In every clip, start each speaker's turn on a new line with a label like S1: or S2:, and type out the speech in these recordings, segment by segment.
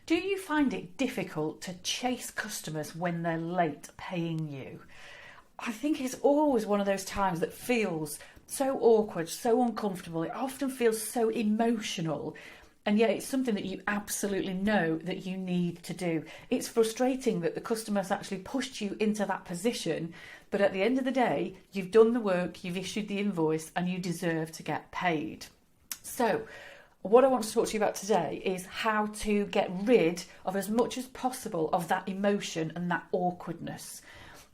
S1: Do you find it difficult to chase customers when they're late paying you? I think it's always one of those times that feels so awkward, so uncomfortable. It often feels so emotional. And yet it's something that you absolutely know that you need to do. It's frustrating that the customer's actually pushed you into that position, but at the end of the day, you've done the work, you've issued the invoice, and you deserve to get paid. So, what I want to talk to you about today is how to get rid of as much as possible of that emotion and that awkwardness.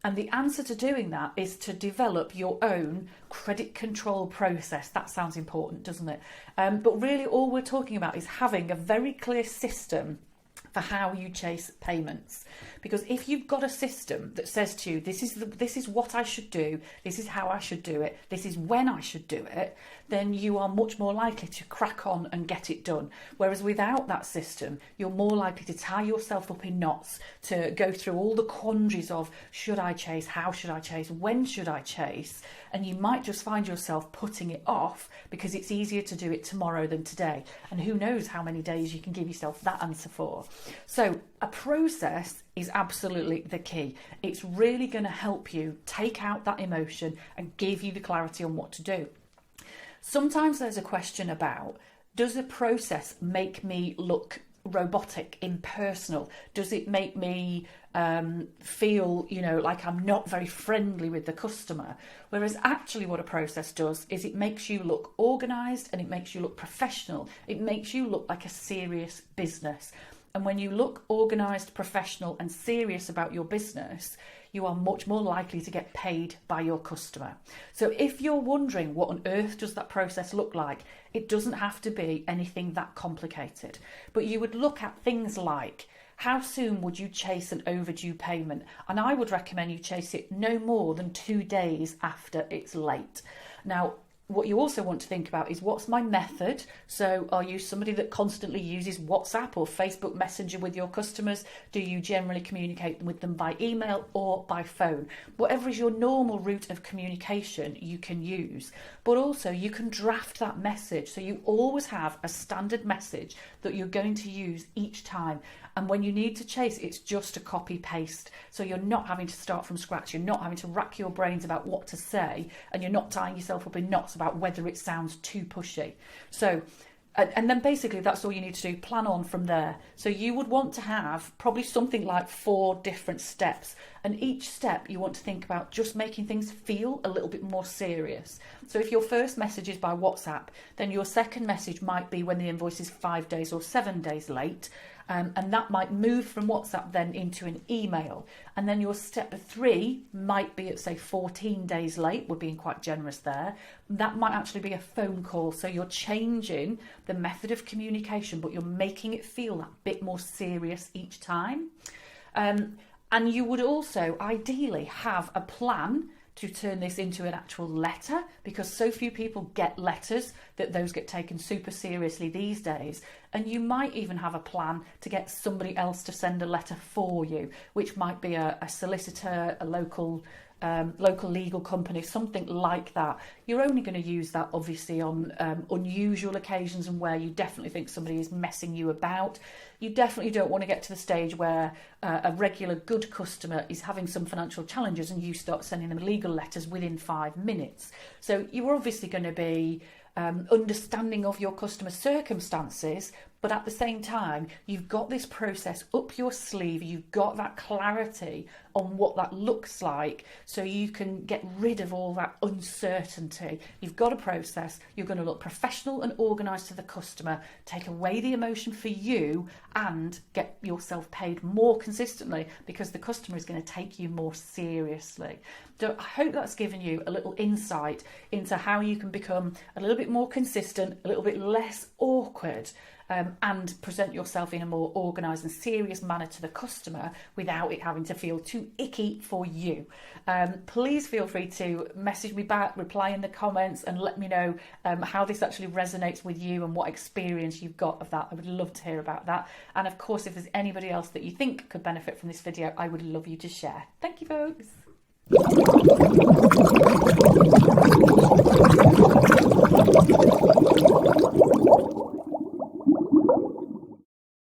S1: And the answer to doing that is to develop your own credit control process. That sounds important, doesn't it? But really all we're talking about is having a very clear system for how you chase payments. Because if you've got a system that says to you, this is what I should do, this is how I should do it, this is when I should do it, then you are much more likely to crack on and get it done. Whereas without that system, you're more likely to tie yourself up in knots, to go through all the quandaries of should I chase, how should I chase, when should I chase, and you might just find yourself putting it off because it's easier to do it tomorrow than today. And who knows how many days you can give yourself that answer for. So a process is absolutely the key. It's really going to help you take out that emotion and give you the clarity on what to do. Sometimes there's a question about, does the process make me look robotic, impersonal? Does it make me feel, like I'm not very friendly with the customer? Whereas actually what a process does is it makes you look organised and it makes you look professional. It makes you look like a serious business. And when you look organised, professional and serious about your business, you are much more likely to get paid by your customer. So if you're wondering what on earth does that process look like, it doesn't have to be anything that complicated. But you would look at things like, how soon would you chase an overdue payment? And I would recommend you chase it no more than 2 days after it's late. Now, what you also want to think about is, what's my method? So are you somebody that constantly uses WhatsApp or Facebook Messenger with your customers? Do you generally communicate with them by email or by phone? Whatever is your normal route of communication, you can use. But also you can draft that message. So you always have a standard message that you're going to use each time. And when you need to chase, it's just a copy paste. So you're not having to start from scratch. You're not having to rack your brains about what to say, and you're not tying yourself up in knots about whether it sounds too pushy. So, and then basically that's all you need to do. Plan on from there. So you would want to have probably something like 4 different steps. And each step you want to think about just making things feel a little bit more serious. So if your first message is by WhatsApp, then your second message might be when the invoice is 5 days or 7 days late. And that might move from WhatsApp then into an email. And then your step 3 might be at, say, 14 days late. We're being quite generous there. That might actually be a phone call. So you're changing the method of communication, but you're making it feel that bit more serious each time. And you would also ideally have a plan to turn this into an actual letter, because so few people get letters that those get taken super seriously these days. And you might even have a plan to get somebody else to send a letter for you, which might be a solicitor, a local legal company, something like that. You're only going to use that obviously on unusual occasions and where you definitely think somebody is messing you about. You definitely don't want to get to the stage where a regular good customer is having some financial challenges and you start sending them legal letters within 5 minutes. So you're obviously going to be understanding of your customer's circumstances, but at the same time, you've got this process up your sleeve, you've got that clarity on what that looks like, so you can get rid of all that uncertainty. You've got a process, you're going to look professional and organised to the customer, take away the emotion for you, and get yourself paid more consistently because the customer is going to take you more seriously. So I hope that's given you a little insight into how you can become a little bit more consistent, a little bit less awkward, and present yourself in a more organised and serious manner to the customer without it having to feel too icky for you. Please feel free to message me back, reply in the comments, and let me know how this actually resonates with you and what experience you've got of that. I would love to hear about that. And of course, if there's anybody else that you think could benefit from this video, I would love you to share. Thank you, folks.